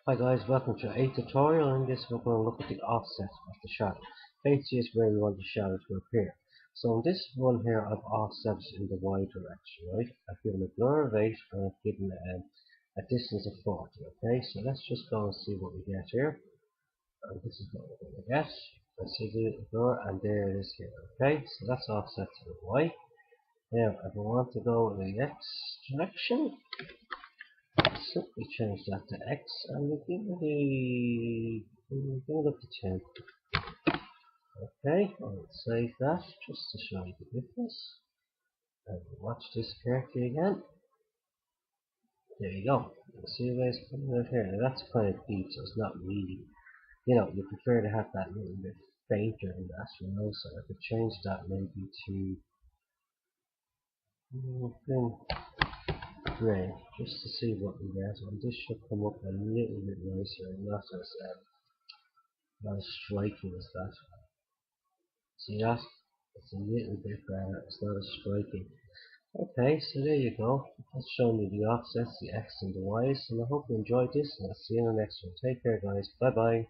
Hi guys, welcome to a tutorial. In this we're going to look at the offset of the shadow. Basically is where we want the shadow to appear. So in this one here I've offset it in the Y direction, right? I've given a blur of 8 and I've given a distance of 40, okay? So let's just go and see what we get here. And this is what we're going to get. Let's see the blur and there it is here, okay? So that's offset to the Y. Now if I want to go in the X direction, simply change that to X and we'll give it up to 10. Okay, I'll save that just to show you the difference. And watch this carefully again. There you go. You see you guys coming out here. Now that's kind of deep, so it's not really, you prefer to have that little bit fainter in that, so I could change that maybe to thin grey, just to see what we get. And this should come up a little bit nicer and not as striking as that. See that? It's a little bit better, it's not as striking. Okay, so there you go. That's showing you the offsets, the X and the Y's, and I hope you enjoyed this, and I'll see you in the next one. Take care guys, bye bye.